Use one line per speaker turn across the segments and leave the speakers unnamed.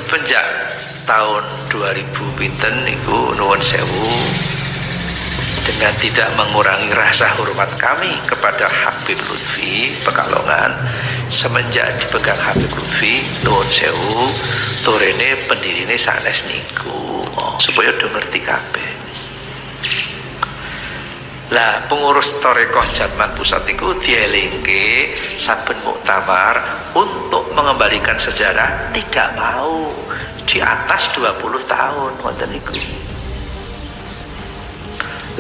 semenjak tahun 2000 pinten niku nuwun sewu, dengan tidak mengurangi rasa hormat kami kepada Habib Lutfi Pekalongan, semenjak dipegang Habib Lutfi nuwun sewu torene pendirine sanes niku supaya do ngerti kabeh. Lah pengurus Torekoh Jatman Pusat itu dielingke saben muktamar untuk mengembalikan sejarah, tidak mau di atas 20 tahun wonten niku.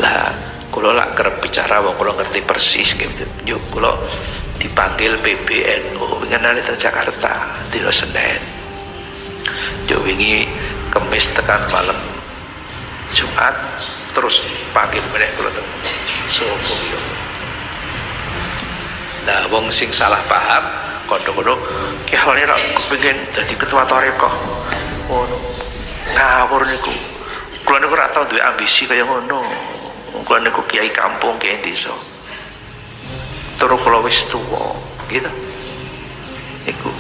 Lah kula lak kerep bicara wong kula ngerti persis gitu. Yuk kula dipanggil PBNU ngenani teng Jakarta dina Senin. Yo wingi Kamis tekan malam Jumat terus panggil meneh kula teng Surabaya. Nah wong sing salah paham kono-kono ki halane rak kepengin dadi ketua Torekoh. Ngono. Ngawur niku. Kula niku ora tau duwe ambisi kaya ngono. Kula niku kiai kampung, kiai desa. Turu kula wis tuwa, gitu. Niku.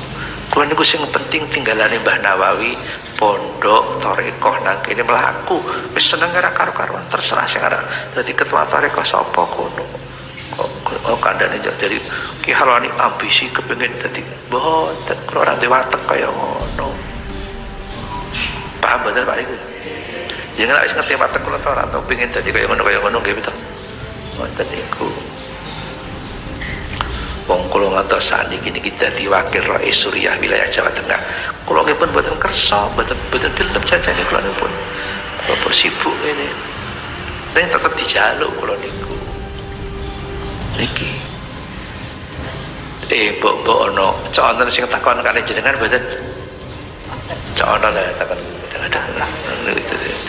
Kula niku sing penting tinggalane Mbah Nawawi pondok Torekoh nang kene mlaku. Wis seneng karo karuan, terserah sing arep dadi ketua Torekoh sapa kono. Kok kandhane jadi ki halane ambisi kepengin dadi mboten kula ora duwe watek kaya ngono. Paham bener Pak iku? Jangan wis ngerti watek kula to ora tau pengin dadi kaya ngono nggih betul. Wonten niku. Wong kula ngantos saniki niki dadi wakil Rais Suriah wilayah Jawa Tengah. Kula nggih pun mboten kersa, mboten gelem jajane kula pun. Kula pun sibuk ngene. Tapi tetep dijaluk kula niku. Niki. Mbok ono cok wonten sing takon kali jenengan mboten. Cok ono lah takon kadang-kadang.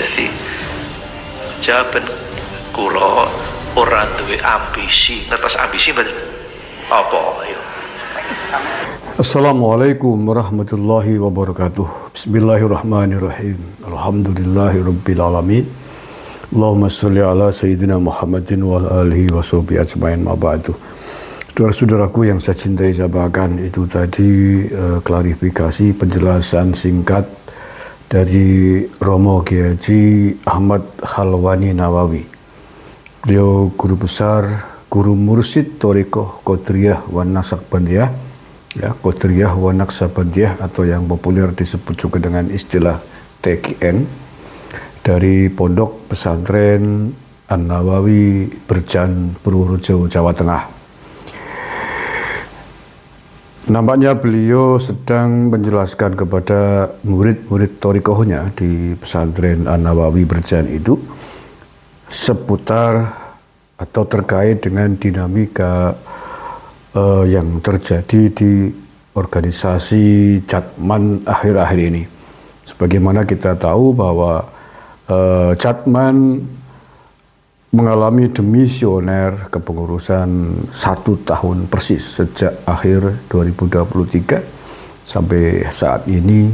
Jadi jawaban kula ora duwe ambisi, ngertos ambisi mboten? Apa ayo?
Assalamualaikum warahmatullahi wabarakatuh. Bismillahirrahmanirrahim. Alhamdulillahirabbil alamin. Allahumma sholli ala sayyidina Muhammadin wa ala alihi washabihi ajmain ma ba'du. Saudara-saudaraku yang saya cintai, saya banggakan, itu tadi klarifikasi penjelasan singkat dari Romo Kiai Haji Ahmad Khalwani Nawawi. Beliau guru besar, guru mursyid Torekoh Qadiriyah wa Naqsabandiyah, ya, Qadiriyah wa Naqsabandiyah atau yang populer disebut juga dengan istilah TKN, dari Pondok Pesantren An-Nawawi Berjan Purworejo, Jawa Tengah. Nampaknya beliau sedang menjelaskan kepada murid-murid Torekohnya di Pesantren An-Nawawi Berjan itu seputar atau terkait dengan dinamika yang terjadi di organisasi Jatman akhir-akhir ini. Sebagaimana kita tahu bahwa Jatman mengalami demisioner kepengurusan 1 tahun persis sejak akhir 2023 sampai saat ini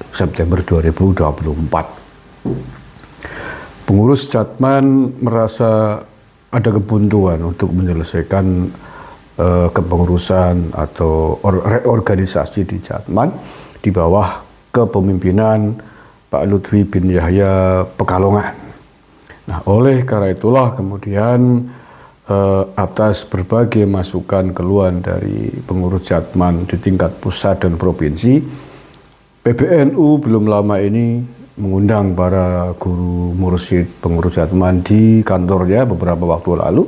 September 2024. Pengurus Jatman merasa ada kebuntuan untuk menyelesaikan kepengurusan atau reorganisasi di Jatman di bawah kepemimpinan Pak Lutfi bin Yahya Pekalongan. Nah, oleh karena itulah kemudian atas berbagai masukan keluhan dari pengurus Jatman di tingkat pusat dan provinsi, PBNU belum lama ini mengundang para guru mursyid pengurus Jatman di kantornya beberapa waktu lalu,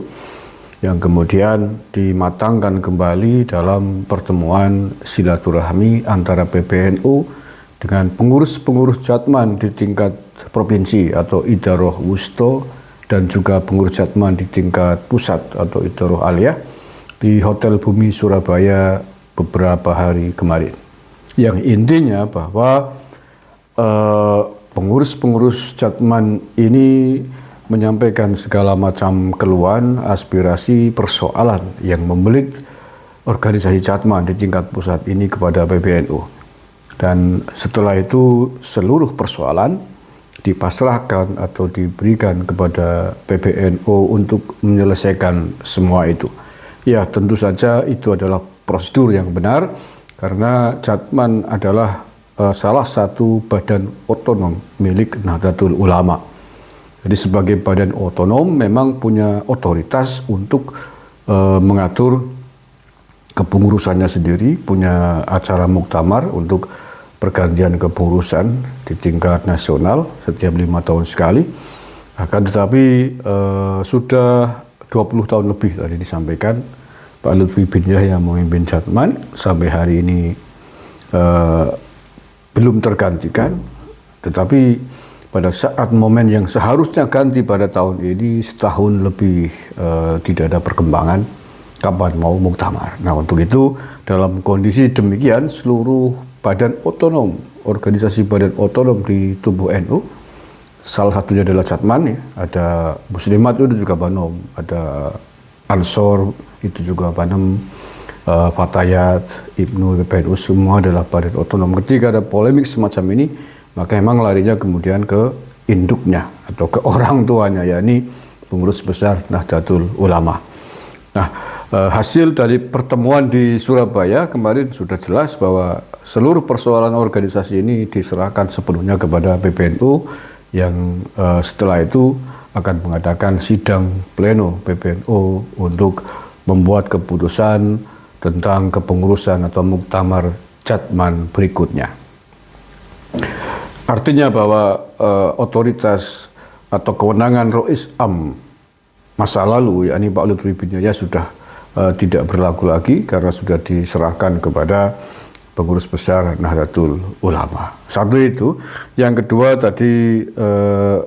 yang kemudian dimatangkan kembali dalam pertemuan silaturahmi antara PBNU dengan pengurus-pengurus Jatman di tingkat provinsi atau Idaroh Wusto dan juga pengurus Jatman di tingkat pusat atau Idaroh Aliyah di Hotel Bumi Surabaya beberapa hari kemarin. Yang intinya bahwa pengurus-pengurus Jatman ini menyampaikan segala macam keluhan, aspirasi, persoalan yang membelit organisasi Jatman di tingkat pusat ini kepada PBNU. Dan setelah itu seluruh persoalan dipasrahkan atau diberikan kepada PBNU untuk menyelesaikan semua itu. Ya, tentu saja itu adalah prosedur yang benar karena Jatman adalah salah satu badan otonom milik Nahdlatul Ulama. Jadi sebagai badan otonom memang punya otoritas untuk mengatur kepengurusannya sendiri, punya acara muktamar untuk pergantian kepengurusan di tingkat nasional setiap 5 tahun sekali. Akan tetapi sudah 20 tahun lebih tadi disampaikan Pak Lutfi bin Yahya memimpin Jatman, sampai hari ini belum tergantikan. Tetapi pada saat momen yang seharusnya ganti pada tahun ini, setahun lebih tidak ada perkembangan kapan mau muktamar. Nah, untuk itu dalam kondisi demikian seluruh badan otonom, organisasi badan otonom di tubuh NU, salah satunya adalah Jatman, ya. Ada Muslimat itu juga Banom, ada Ansor itu juga Banem, Fatayat, Ibnu, PPNU semua adalah badan otonom. Ketika ada polemik semacam ini, maka memang larinya kemudian ke induknya atau ke orang tuanya, yakni pengurus besar Nahdlatul Ulama. Nah, hasil dari pertemuan di Surabaya kemarin sudah jelas bahwa seluruh persoalan organisasi ini diserahkan sepenuhnya kepada PBNU, yang setelah itu akan mengadakan sidang pleno PBNU untuk membuat keputusan tentang kepengurusan atau muktamar Jatman berikutnya. Artinya bahwa otoritas atau kewenangan Rois Am masa lalu, yakni Pak Lutfi bin Yahya, sudah tidak berlaku lagi karena sudah diserahkan kepada pengurus besar Nahdlatul Ulama. Satu itu. Yang kedua tadi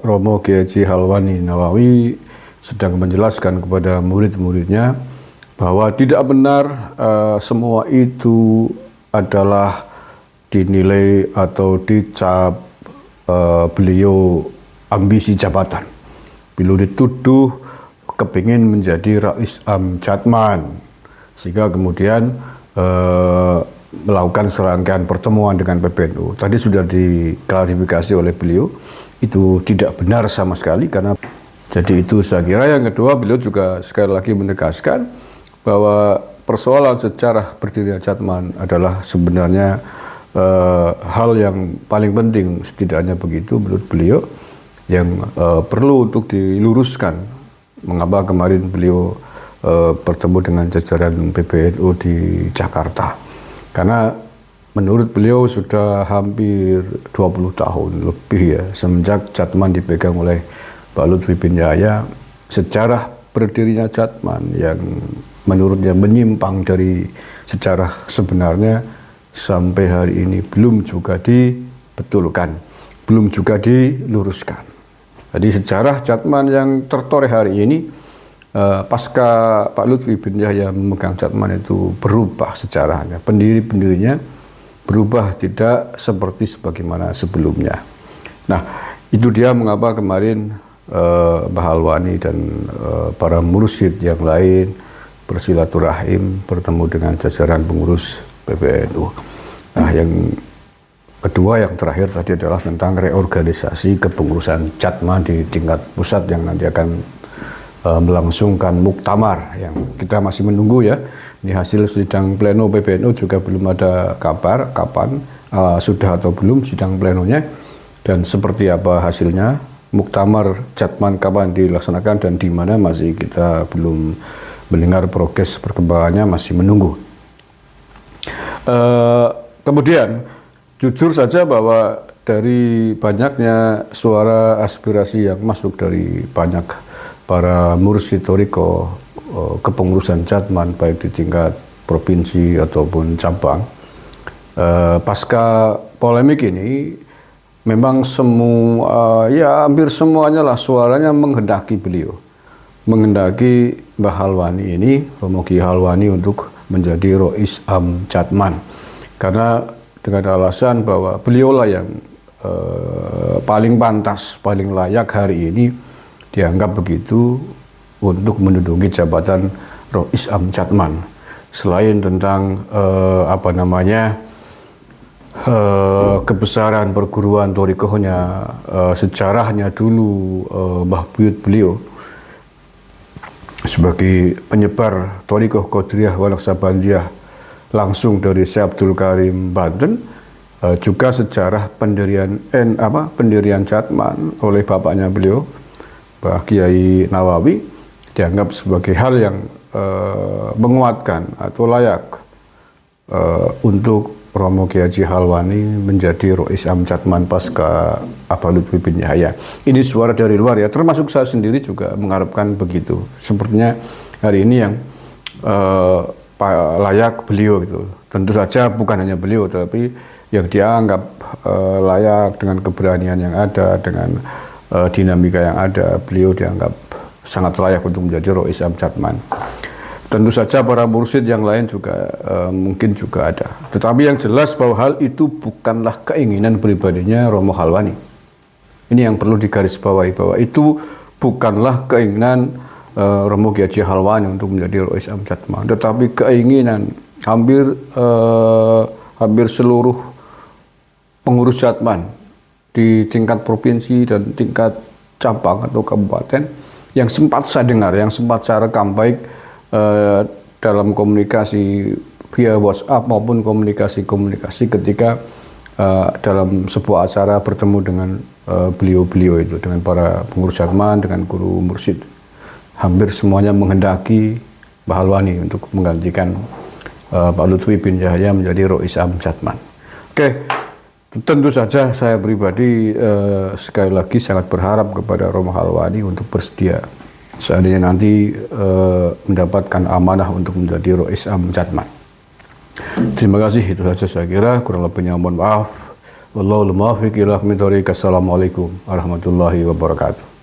Romo Kiai Haji Halwani Nawawi sedang menjelaskan kepada murid-muridnya bahwa tidak benar semua itu adalah dinilai atau dicap beliau ambisi jabatan. Beliau dituduh kepingin menjadi Rais Am Jatman, sehingga kemudian melakukan serangkaian pertemuan dengan PBNU. Tadi sudah diklarifikasi oleh beliau, itu tidak benar sama sekali. Karena jadi itu saya kira. Yang kedua, beliau juga sekali lagi menegaskan bahwa persoalan sejarah berdirinya Jatman adalah sebenarnya hal yang paling penting, setidaknya begitu menurut beliau, yang perlu untuk diluruskan. Mengapa kemarin beliau bertemu dengan jajaran PBNU di Jakarta? Karena menurut beliau sudah hampir 20 tahun lebih, ya, semenjak Jatman dipegang oleh Pak Lutfi bin Yahya, sejarah berdirinya Jatman yang menurutnya menyimpang dari sejarah sebenarnya sampai hari ini belum juga dibetulkan, belum juga diluruskan. Jadi sejarah Jatman yang tertoreh hari ini, pasca Pak Lutfi bin Yahya memegang Jatman, itu berubah sejarahnya. Pendiri-pendirinya berubah tidak seperti sebagaimana sebelumnya. Nah, itu dia mengapa kemarin Mbah Halwani dan para mursyid yang lain bersilaturahim, bertemu dengan jajaran pengurus PBNU. Nah, yang kedua, yang terakhir tadi adalah tentang reorganisasi kepengurusan Jatman di tingkat pusat yang nanti akan melangsungkan muktamar, yang kita masih menunggu, ya. Ini hasil sidang pleno PBNU juga belum ada kabar kapan sudah atau belum sidang plenonya dan seperti apa hasilnya. Muktamar Jatman kapan dilaksanakan dan di mana masih kita belum mendengar progres perkembangannya, masih menunggu. Kemudian jujur saja bahwa dari banyaknya suara aspirasi yang masuk dari banyak para mursyid thariqah kepengurusan Jatman, baik di tingkat provinsi ataupun cabang, pasca polemik ini memang semua, ya hampir semuanya lah suaranya menghendaki beliau, menghendaki Mbah Halwani ini, Romo Kiai Halwani, untuk menjadi Rois Am Jatman, karena dengan alasan bahwa beliaulah yang paling pantas, paling layak hari ini, dianggap begitu, untuk menduduki jabatan Rois Am Jatman. Selain tentang kebesaran perguruan thariqahnya, sejarahnya dulu, Mbah Buyut beliau sebagai penyebar thariqah Qadiriyah wa Naqsabandiyah langsung dari Syekh Abdul Karim Banten, juga sejarah pendirian Jatman oleh bapaknya beliau, Mbah Kiai Nawawi, dianggap sebagai hal yang menguatkan atau layak untuk Romo Kiai Haji Halwani menjadi Rois Am Jatman pasca Abah Lutfi bin Yahya. Ini suara dari luar ya, termasuk saya sendiri juga mengharapkan begitu. Sepertinya hari ini yang layak beliau gitu. Tentu saja bukan hanya beliau, tapi yang dianggap layak dengan keberanian yang ada, dengan dinamika yang ada, beliau dianggap sangat layak untuk menjadi Rois Am Jatman. Tentu saja para mursyid yang lain juga mungkin juga ada. Tetapi yang jelas bahwa hal itu bukanlah keinginan pribadinya Romo Halwani. Ini yang perlu digarisbawahi, bahwa itu bukanlah keinginan Romo Kiai Haji Halwani untuk menjadi Rois Am Jatman, tetapi keinginan hampir seluruh pengurus Jatman di tingkat provinsi dan tingkat cabang atau kabupaten yang sempat saya dengar, yang sempat saya rekam baik dalam komunikasi via WhatsApp maupun komunikasi ketika dalam sebuah acara bertemu dengan beliau-beliau itu, dengan para pengurus Jatman, dengan guru mursyid. Hampir semuanya menghendaki Mbah Halwani untuk menggantikan Pak Lutfi bin Yahya menjadi Rois Am Jatman. Oke, tentu saja saya pribadi sekali lagi sangat berharap kepada Romo Halwani untuk bersedia seandainya nanti mendapatkan amanah untuk menjadi Rois Am Jatman. Terima kasih, itu saja saya kira, kurang lebihnya mohon maaf. Wallahul muwaffiq ila aqwamit thoriq. Assalamualaikum warahmatullahi wabarakatuh.